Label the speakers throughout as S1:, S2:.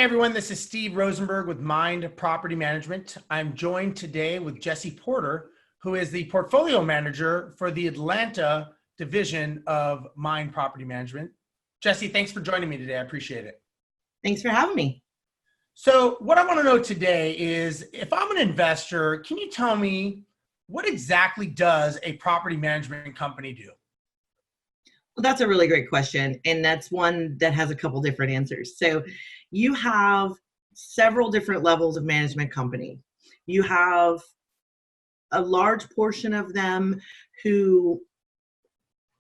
S1: everyone. This is Steve Rozenberg with Mynd Property Management. I'm joined today with Jessy Porter, who is the portfolio manager for the Atlanta division of Mynd Property Management. Jessy, thanks for joining me today. I appreciate it.
S2: Thanks for having me.
S1: So what I want to know today is, if I'm an investor, can you tell me what exactly does a property management company do?
S2: Well, that's a really great question, and that's one that has a couple different answers. So you have several different levels of management company. You have a large portion of them who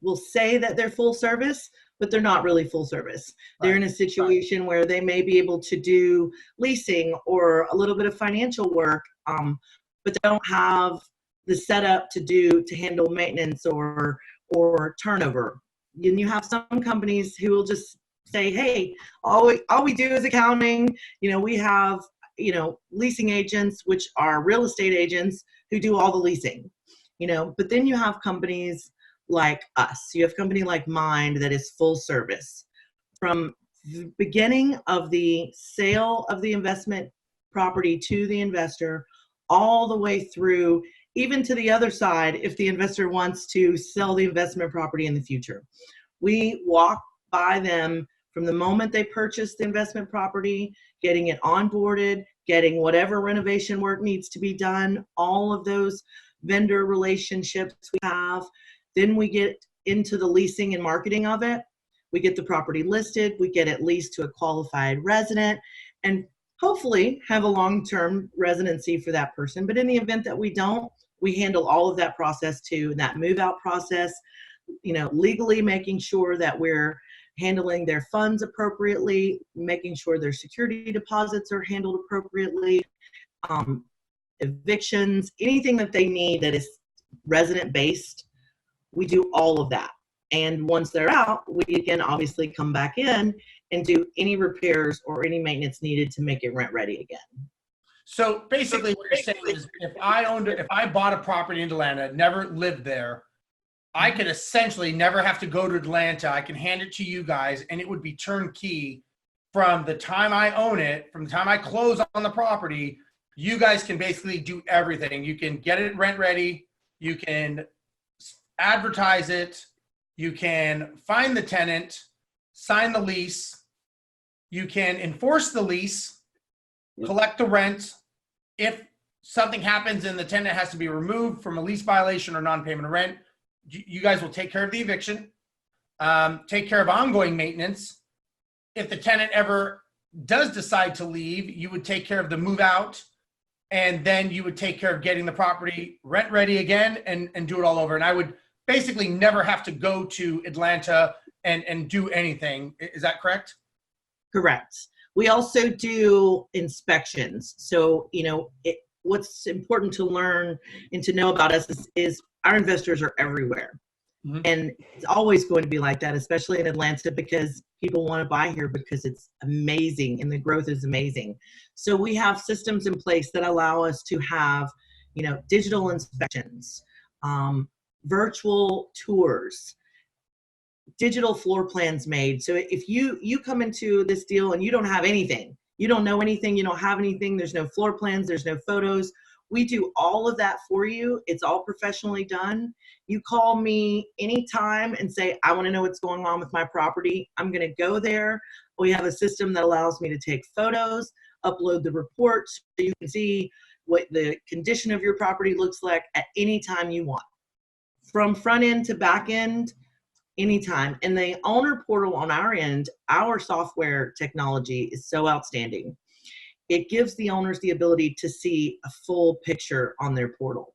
S2: will say that they're full service, but they're not really full service. They're in a situation where they may be able to do leasing or a little bit of financial work, but they don't have the setup to handle maintenance or turnover. And you have some companies who will just say, hey, all we do is accounting. We have, leasing agents, which are real estate agents who do all the leasing, but then you have companies like us. You have a company like Mynd that is full service. From the beginning of the sale of the investment property to the investor, all the way through, even to the other side, if the investor wants to sell the investment property in the future. We walk by them from the moment they purchase the investment property, getting it onboarded, getting whatever renovation work needs to be done, all of those vendor relationships we have. Then we get into the leasing and marketing of it. We get the property listed, we get it leased to a qualified resident, and hopefully have a long-term residency for that person. But in the event that we don't, we handle all of that process too, that move-out process, legally making sure that we're handling their funds appropriately, making sure their security deposits are handled appropriately, evictions, anything that they need that is resident-based, we do all of that. And once they're out, we can obviously come back in and do any repairs or any maintenance needed to make it rent-ready again.
S1: So basically what you're saying is, if I bought a property in Atlanta, never lived there, I could essentially never have to go to Atlanta. I can hand it to you guys, and it would be turnkey from the time I own it, from the time I close on the property. You guys can basically do everything. You can get it rent ready. You can advertise it. You can find the tenant, sign the lease. You can enforce the lease, collect the rent. If something happens and the tenant has to be removed from a lease violation or non-payment of rent, you guys will take care of the eviction, take care of ongoing maintenance. If the tenant ever does decide to leave, you would take care of the move out, and then you would take care of getting the property rent ready again and do it all over. And I would basically never have to go to Atlanta and do anything. Is that correct?
S2: Correct. We also do inspections. So, what's important to learn and to know about us is our investors are everywhere. Mm-hmm. And it's always going to be like that, especially in Atlanta, because people want to buy here because it's amazing and the growth is amazing. So we have systems in place that allow us to have, digital inspections, virtual tours, digital floor plans made. So if you come into this deal and you don't have anything, you don't know anything, you don't have anything, there's no floor plans, there's no photos, we do all of that for you. It's all professionally done. You call me anytime and say, I want to know what's going on with my property. I'm going to go there. We have a system that allows me to take photos, upload the reports, so you can see what the condition of your property looks like at any time you want. From front end to back end, anytime. And the owner portal on our end, our software technology is so outstanding. It gives the owners the ability to see a full picture on their portal.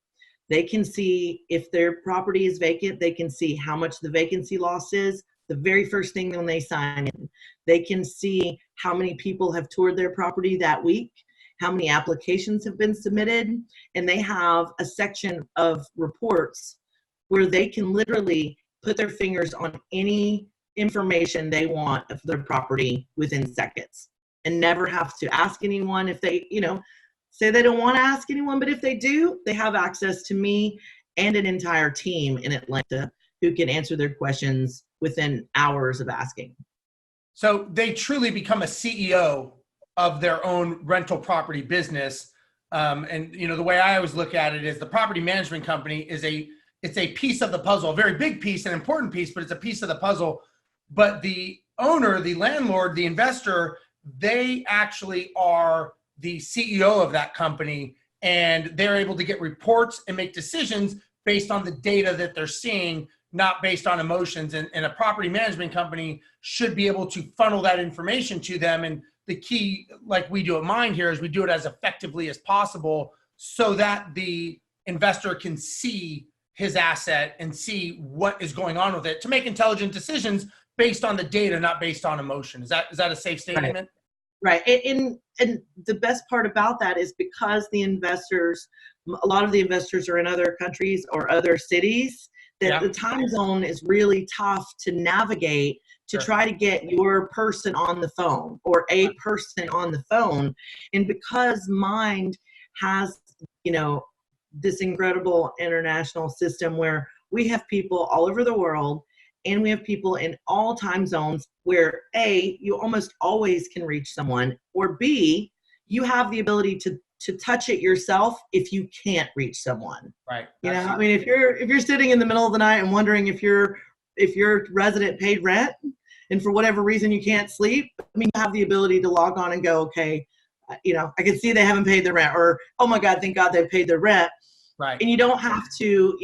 S2: They can see if their property is vacant, they can see how much the vacancy loss is the very first thing when they sign in. They can see how many people have toured their property that week, how many applications have been submitted, and they have a section of reports where they can literally put their fingers on any information they want of their property within seconds and never have to ask anyone if they, say they don't want to ask anyone, but if they do, they have access to me and an entire team in Atlanta who can answer their questions within hours of asking.
S1: So they truly become a CEO of their own rental property business. And the way I always look at it is the property management company is it's a piece of the puzzle, a very big piece, an important piece, but it's a piece of the puzzle. But the owner, the landlord, the investor, they actually are the CEO of that company, and they're able to get reports and make decisions based on the data that they're seeing, not based on emotions. And a property management company should be able to funnel that information to them. And the key, like we do at Mind here, is we do it as effectively as possible so that the investor can see his asset and see what is going on with it to make intelligent decisions based on the data, not based on emotion. Is that a safe statement?
S2: Right. And the best part about that is because a lot of the investors are in other countries or other cities, that the time zone is really tough to navigate to try to get your person on the phone or a person on the phone. And because Mind has, this incredible international system where we have people all over the world, and we have people in all time zones where A, you almost always can reach someone, or B, you have the ability to touch it yourself if you can't reach someone.
S1: Right.
S2: I mean, if you're sitting in the middle of the night and wondering if your resident paid rent and for whatever reason you can't sleep, I mean, you have the ability to log on and go, okay, I can see they haven't paid their rent, or, oh my God, thank God they've paid their rent.
S1: Right.
S2: And you don't have to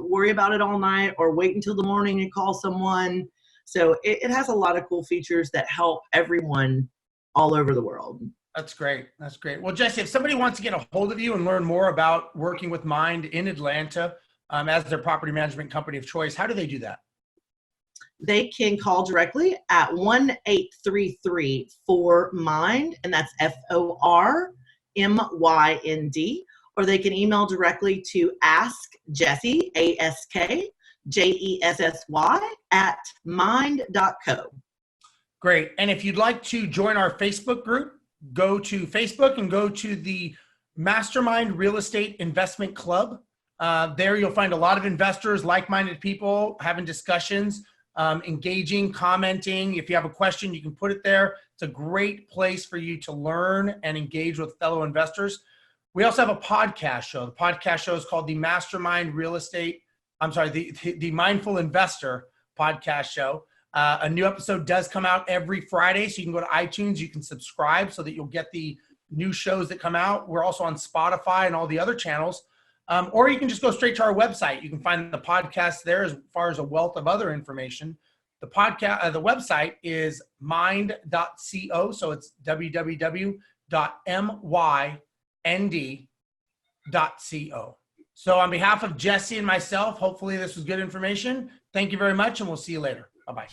S2: worry about it all night or wait until the morning and call someone. So it has a lot of cool features that help everyone all over the world.
S1: That's great. That's great. Well, Jessy, if somebody wants to get a hold of you and learn more about working with Mind in Atlanta as their property management company of choice, how do they do that?
S2: They can call directly at 1-833-4MIND, and that's FORMYND. Or they can email directly to askjessy, ASKJESSY @mind.co.
S1: Great. And if you'd like to join our Facebook group, go to Facebook and go to the Mastermind Real Estate Investment Club. There you'll find a lot of investors, like-minded people having discussions, engaging, commenting. If you have a question, you can put it there. It's a great place for you to learn and engage with fellow investors. We also have a podcast show. The podcast show is called the the Mindful Investor podcast show. A new episode does come out every Friday, so you can go to iTunes, you can subscribe so that you'll get the new shows that come out. We're also on Spotify and all the other channels. Or you can just go straight to our website. You can find the podcast there as far as a wealth of other information. The website is mind.co, so it's www.mynd.co. So on behalf of Jessy and myself, hopefully this was good information. Thank you very much, and we'll see you later. Bye-bye.